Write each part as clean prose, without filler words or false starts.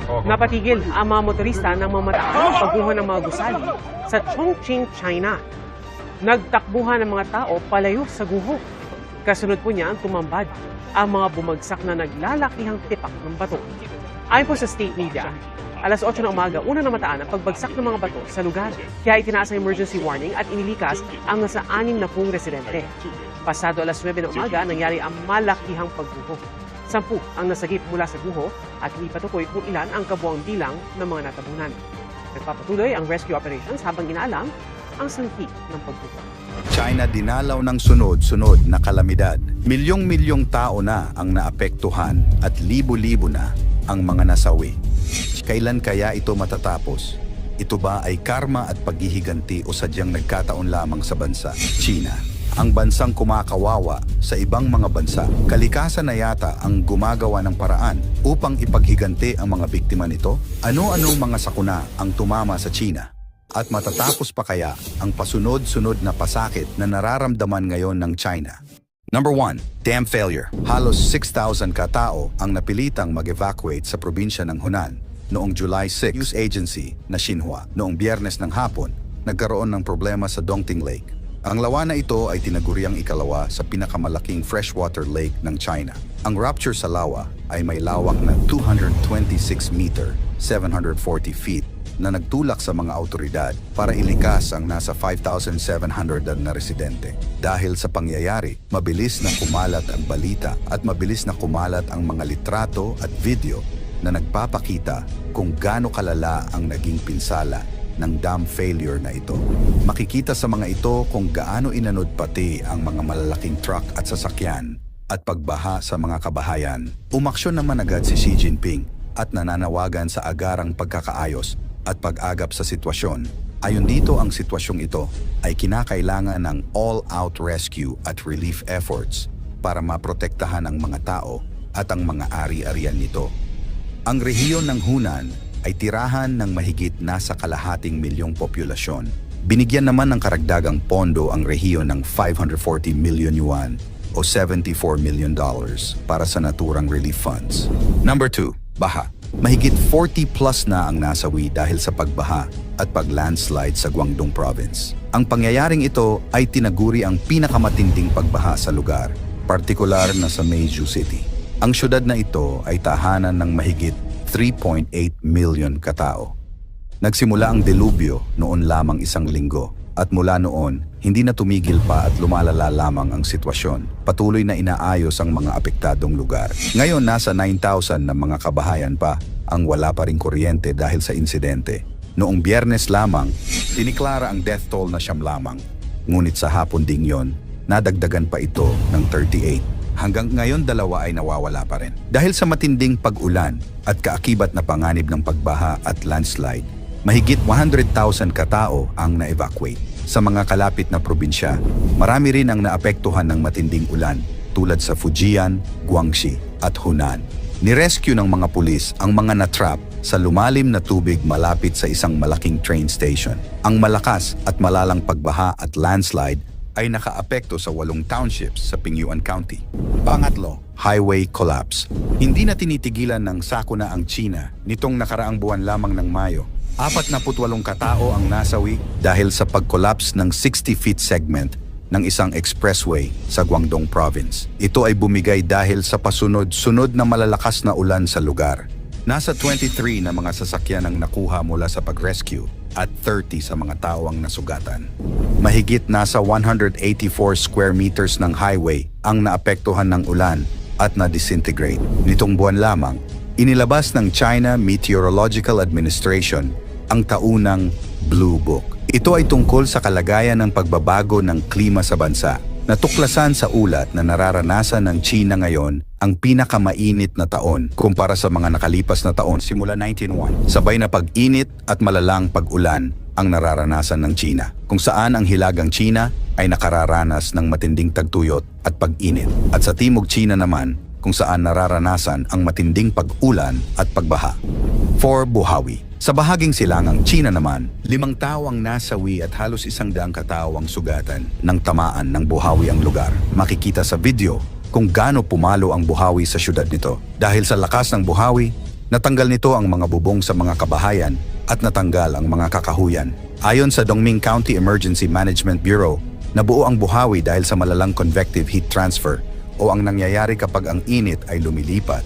Napatigil ang mga motorista ng mga mataas pagguho ng mga gusali sa Chongqing, China. Nagtakbuhan ng mga tao palayo sa guho. Kasunod po niya ang tumambad ang mga bumagsak na naglalakihang tipak ng bato. Ayon po sa state media, alas 8 ng umaga, una namataan ang pagbagsak ng mga bato sa lugar. Kaya itinaas ang emergency warning at inilikas ang nasa 60 residente. Pasado alas 9 ng umaga, nangyari ang malakihang pagguho. 10 ang nasagip mula sa guho at hindi patukoy kung ilan ang kabuang bilang ng mga natabunan. Nagpapatuloy ang rescue operations habang inaalam ang sangki ng pagguho. China dinalaw ng sunod-sunod na kalamidad. Milyong-milyong tao na ang naapektuhan at libo-libo na ang mga nasawi. Kailan kaya ito matatapos? Ito ba ay karma at paghihiganti o sadyang nagkataon lamang sa bansa? China, ang bansang kumakawawa sa ibang mga bansa. Kalikasan na yata ang gumagawa ng paraan upang ipaghiganti ang mga biktima nito. Ano-anong mga sakuna ang tumama sa China? At matatapos pa kaya ang pasunod-sunod na pasakit na nararamdaman ngayon ng China? Number 1, dam failure. Halos 6,000 katao ang napilitang mag-evacuate sa probinsya ng Hunan noong July 6. News agency na Xinhua noong Biyernes ng hapon nagkaroon ng problema sa Dongting Lake. Ang lawa na ito ay tinaguriang ikalawa sa pinakamalaking freshwater lake ng China. Ang rupture sa lawa ay may lawak na 226 meter, 740 feet, na nagtulak sa mga autoridad para ilikas ang nasa 5,700 na residente. Dahil sa pangyayari, mabilis na kumalat ang balita at mabilis na kumalat ang mga litrato at video na nagpapakita kung gaano kalala ang naging pinsala ng dam failure na ito. Makikita sa mga ito kung gaano inanod pati ang mga malalaking truck at sasakyan at pagbaha sa mga kabahayan. Umaksyon naman agad si Xi Jinping at nananawagan sa agarang pagkakaayos at pag-agap sa sitwasyon. Ayon dito, ang sitwasyong ito ay kinakailangan ng all-out rescue at relief efforts para maprotektahan ang mga tao at ang mga ari-arian nito. Ang rehiyon ng Hunan ay tirahan ng mahigit nasa kalahating milyong populasyon. Binigyan naman ng karagdagang pondo ang rehiyon ng 540 million yuan o $74 million para sa naturang relief funds. Number 2, baha. Mahigit 40 plus na ang nasawi dahil sa pagbaha at pag-landslide sa Guangdong Province. Ang pangyayaring ito ay tinaguri ang pinakamatinding pagbaha sa lugar, partikular na sa Meizhou City. Ang syudad na ito ay tahanan ng mahigit 3.8 million katao. Nagsimula ang delubyo noon lamang 1 linggo at mula noon, hindi na tumigil pa at lumalala lamang ang sitwasyon. Patuloy na inaayos ang mga apektadong lugar. Ngayon, nasa 9,000 na mga kabahayan pa ang wala pa ring kuryente dahil sa insidente. Noong Biyernes lamang, tiniklara ang death toll na 9 lamang. Ngunit sa hapon ding yon, nadagdagan pa ito ng 38. Hanggang ngayon, 2 ay nawawala pa rin. Dahil sa matinding pag-ulan at kaakibat na panganib ng pagbaha at landslide, mahigit 100,000 katao ang na-evacuate. Sa mga kalapit na probinsya, marami rin ang naapektuhan ng matinding ulan tulad sa Fujian, Guangxi at Hunan. Nirescue ng mga pulis ang mga natrap sa lumalim na tubig malapit sa isang malaking train station. Ang malakas at malalang pagbaha at landslide ay nakaapekto sa 8 townships sa Pingyuan County. Pangatlo, highway collapse. Hindi na tinitigilan ng sakuna ang China nitong nakaraang buwan lamang ng Mayo. 48 katao ang nasawi dahil sa pag-collapse ng 60-feet segment ng isang expressway sa Guangdong Province. Ito ay bumigay dahil sa pasunod-sunod na malalakas na ulan sa lugar. Nasa 23 na mga sasakyan ang nakuha mula sa pag-rescue at 30 sa mga tao ang nasugatan. Mahigit nasa 184 square meters ng highway ang naapektuhan ng ulan at na-disintegrate. Nitong buwan lamang, inilabas ng China Meteorological Administration ang taunang Blue Book. Ito ay tungkol sa kalagayan ng pagbabago ng klima sa bansa. Natuklasan sa ulat na nararanasan ng China ngayon ang pinakamainit na taon kumpara sa mga nakalipas na taon simula 1901. Sabay na pag-init at malalang pag-ulan ang nararanasan ng China, kung saan ang hilagang China ay nakararanas ng matinding tagtuyot at pag-init. At sa Timog China naman, kung saan nararanasan ang matinding pag-ulan at pagbaha. 4. Buhawi. Sa bahaging silangang China naman, 5 tao ang nasawi at halos 100 katao ang sugatan ng tamaan ng buhawi ang lugar. Makikita sa video kung gaano pumalo ang buhawi sa syudad nito. Dahil sa lakas ng buhawi, Natanggal nito ang mga bubong sa mga kabahayan at natanggal ang mga kakahuyan. Ayon sa Dongming County Emergency Management Bureau, nabuo ang buhawi dahil sa malalang convective heat transfer o ang nangyayari kapag ang init ay lumilipat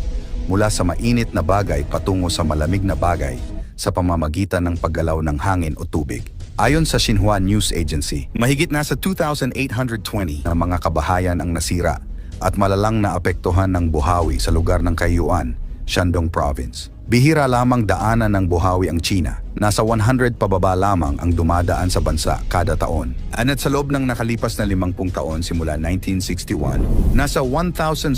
mula sa mainit na bagay patungo sa malamig na bagay sa pamamagitan ng paggalaw ng hangin o tubig. Ayon sa Xinhua News Agency, mahigit nasa 2,820 na mga kabahayan ang nasira at malalang naapektuhan ng buhawi sa lugar ng Kaiyuan, Shandong Province. Bihira lamang daanan ng buhawi ang China. Nasa 100 pababa lamang ang dumadaan sa bansa kada taon. At sa loob ng nakalipas na 50 taon simula 1961, nasa 1,772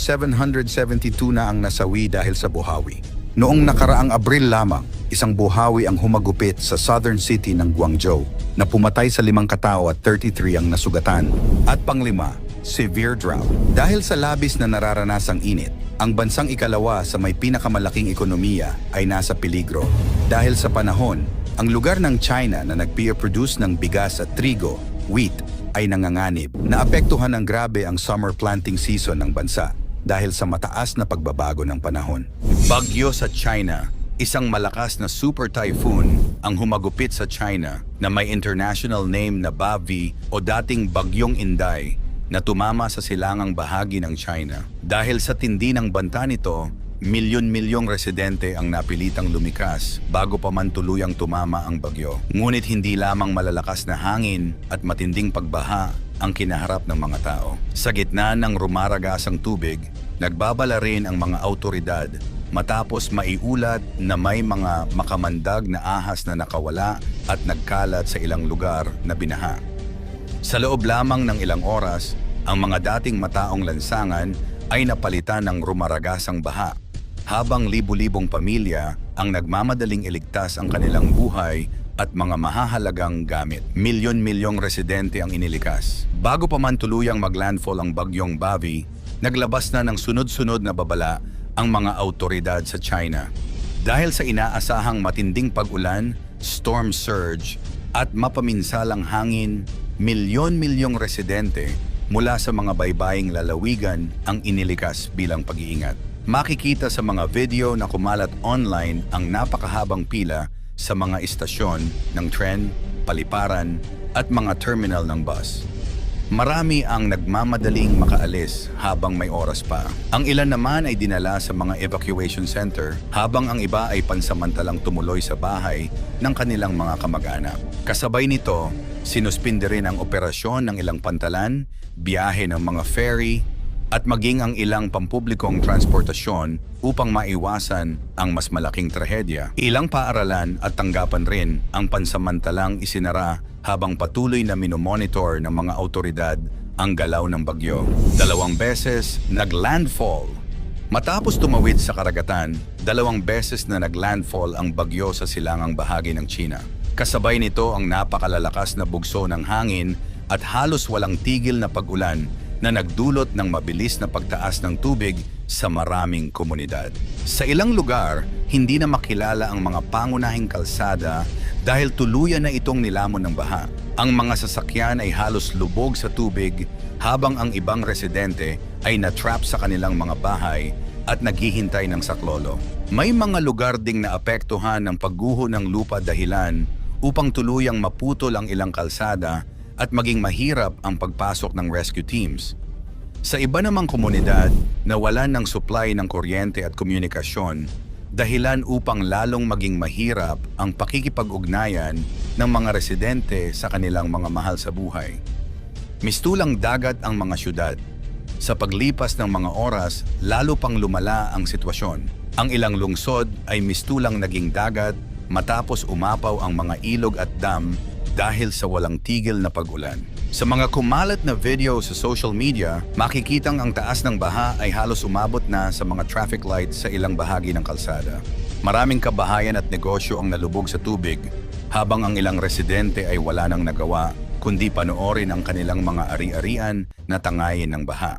na ang nasawi dahil sa buhawi. Noong nakaraang Abril lamang, isang buhawi ang humagupit sa southern city ng Guangzhou na pumatay sa 5 katao at 33 ang nasugatan. At panglima, severe drought. Dahil sa labis na nararanasang init, ang bansang ikalawa sa may pinakamalaking ekonomiya ay nasa peligro. Dahil sa panahon, ang lugar ng China na nagpe-produce ng bigas at trigo, wheat, ay nanganganib. Naapektuhan ng grabe ang summer planting season ng bansa dahil sa mataas na pagbabago ng panahon. Bagyo sa China. Isang malakas na super typhoon ang humagupit sa China na may international name na Bavi o dating Bagyong Inday na tumama sa silangang bahagi ng China. Dahil sa tindi ng banta nito, milyon-milyong residente ang napilitang lumikas bago pa man tuluyang tumama ang bagyo. Ngunit hindi lamang malalakas na hangin at matinding pagbaha ang kinaharap ng mga tao. Sa gitna ng rumaragasang tubig, nagbabala rin ang mga autoridad matapos maiulat na may mga makamandag na ahas na nakawala at nagkalat sa ilang lugar na binaha. Sa loob lamang ng ilang oras, ang mga dating mataong lansangan ay napalitan ng rumaragasang baha, habang libu-libong pamilya ang nagmamadaling iligtas ang kanilang buhay at mga mahahalagang gamit. Milyon-milyong residente ang inilikas. Bago pa man tuluyang maglandfall ang bagyong Bavi, naglabas na ng sunod-sunod na babala ang mga autoridad sa China. Dahil sa inaasahang matinding pag-ulan, storm surge, at mapaminsalang hangin, milyon-milyong residente mula sa mga baybaying lalawigan ang inilikas bilang pag-iingat. Makikita sa mga video na kumalat online ang napakahabang pila sa mga istasyon ng tren, paliparan at mga terminal ng bus. Marami ang nagmamadaling makaalis habang may oras pa. Ang ilan naman ay dinala sa mga evacuation center habang ang iba ay pansamantalang tumuloy sa bahay ng kanilang mga kamag-anak. Kasabay nito, sinuspinde rin ang operasyon ng ilang pantalan, biyahe ng mga ferry, at maging ang ilang pampublikong transportasyon upang maiwasan ang mas malaking trahedya. Ilang paaralan at tanggapan rin ang pansamantalang isinara habang patuloy na minomonitor ng mga autoridad ang galaw ng bagyo. 2 beses naglandfall. Matapos tumawid sa karagatan, 2 beses na naglandfall ang bagyo sa silangang bahagi ng China. Kasabay nito ang napakalalakas na bugso ng hangin at halos walang tigil na pag-ulan na nagdulot ng mabilis na pagtaas ng tubig sa maraming komunidad. Sa ilang lugar, hindi na makilala ang mga pangunahing kalsada dahil tuluyan na itong nilamon ng baha. Ang mga sasakyan ay halos lubog sa tubig habang ang ibang residente ay na-trap sa kanilang mga bahay at naghihintay ng saklolo. May mga lugar ding naapektuhan ng pagguho ng lupa dahilan upang tuluyang maputol ang ilang kalsada at maging mahirap ang pagpasok ng rescue teams. Sa iba namang komunidad, nawalan ng supply ng kuryente at komunikasyon, dahilan upang lalong maging mahirap ang pakikipag-ugnayan ng mga residente sa kanilang mga mahal sa buhay. Mistulang dagat ang mga syudad. Sa paglipas ng mga oras, lalo pang lumala ang sitwasyon. Ang ilang lungsod ay mistulang naging dagat matapos umapaw ang mga ilog at dam dahil sa walang tigil na pag-ulan. Sa mga kumalat na video sa social media, makikitang ang taas ng baha ay halos umabot na sa mga traffic lights sa ilang bahagi ng kalsada. Maraming kabahayan at negosyo ang nalubog sa tubig, habang ang ilang residente ay wala nang nagawa kundi panoorin ang kanilang mga ari-arian na tangayin ng baha.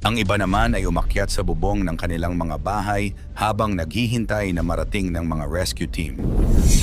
Ang iba naman ay umakyat sa bubong ng kanilang mga bahay habang naghihintay na marating ng mga rescue team.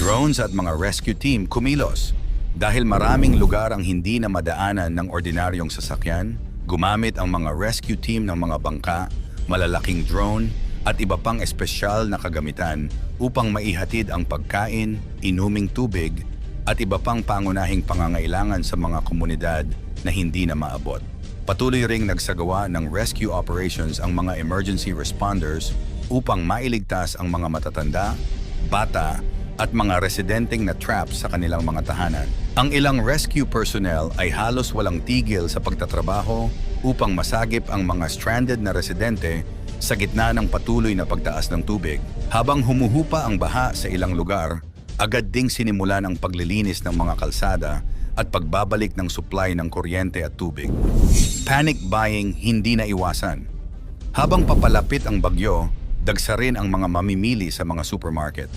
Drones at mga rescue team kumilos. Dahil maraming lugar ang hindi na madaanan ng ordinaryong sasakyan, gumamit ang mga rescue team ng mga bangka, malalaking drone, at iba pang espesyal na kagamitan upang maihatid ang pagkain, inuming tubig, at iba pang pangunahing pangangailangan sa mga komunidad na hindi na maabot. Patuloy ring nagsagawa ng rescue operations ang mga emergency responders upang mailigtas ang mga matatanda, bata, at mga residenteng na trap sa kanilang mga tahanan. Ang ilang rescue personnel ay halos walang tigil sa pagtatrabaho upang masagip ang mga stranded na residente sa gitna ng patuloy na pagtaas ng tubig. Habang humuhupa ang baha sa ilang lugar, agad ding sinimulan ang paglilinis ng mga kalsada at pagbabalik ng supply ng kuryente at tubig. Panic buying hindi na iwasan. Habang papalapit ang bagyo, dagsa rin ang mga mamimili sa mga supermarket.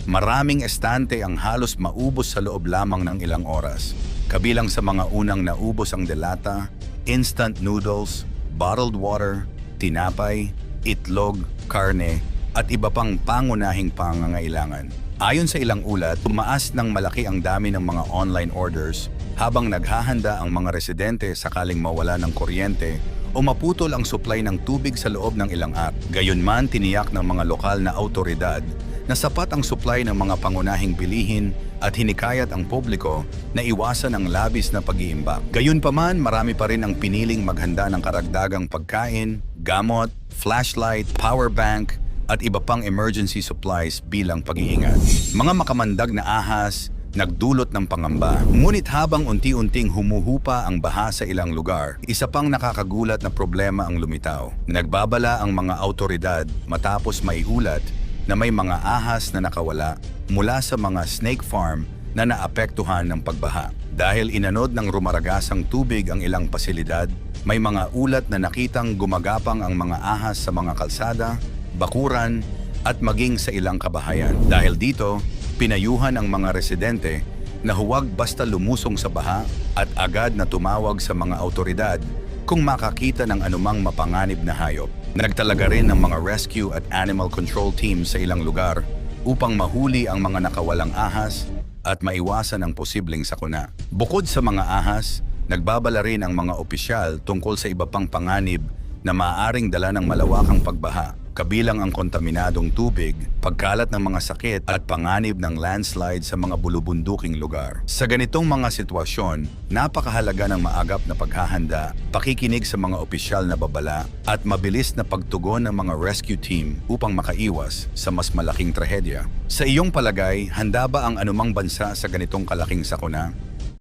Maraming estante ang halos maubos sa loob lamang ng ilang oras. Kabilang sa mga unang naubos ang delata, instant noodles, bottled water, tinapay, itlog, karne, at iba pang pangunahing pangangailangan. Ayon sa ilang ulat, tumaas ng malaki ang dami ng mga online orders habang naghahanda ang mga residente sakaling mawala ng kuryente o maputol ang supply ng tubig sa loob ng ilang araw. Gayunman, tiniyak ng mga lokal na awtoridad na sapat ang supply ng mga pangunahing bilihin at hinikayat ang publiko na iwasan ang labis na pag-iimbak. Gayunpaman, marami pa rin ang piniling maghanda ng karagdagang pagkain, gamot, flashlight, power bank, at iba pang emergency supplies bilang pag-iingat. Mga makamandag na ahas, nagdulot ng pangamba. Ngunit habang unti-unting humuhupa ang baha sa ilang lugar, isa pang nakakagulat na problema ang lumitaw. Nagbabala ang mga awtoridad matapos maiulat na may mga ahas na nakawala mula sa mga snake farm na naapektuhan ng pagbaha. Dahil inanod ng rumaragasang tubig ang ilang pasilidad, may mga ulat na nakitang gumagapang ang mga ahas sa mga kalsada, bakuran, at maging sa ilang kabahayan. Dahil dito, pinayuhan ang mga residente na huwag basta lumusong sa baha at agad na tumawag sa mga awtoridad kung makakita ng anumang mapanganib na hayop. Nagtalaga rin ng mga rescue at animal control teams sa ilang lugar upang mahuli ang mga nakawalang ahas at maiwasan ang posibleng sakuna. Bukod sa mga ahas, nagbabala rin ang mga opisyal tungkol sa iba pang panganib na maaaring dala ng malawakang pagbaha, kabilang ang kontaminadong tubig, pagkalat ng mga sakit at panganib ng landslide sa mga bulubunduking lugar. Sa ganitong mga sitwasyon, napakahalaga ng maagap na paghahanda, pakikinig sa mga opisyal na babala at mabilis na pagtugon ng mga rescue team upang makaiwas sa mas malaking trahedya. Sa iyong palagay, handa ba ang anumang bansa sa ganitong kalaking sakuna?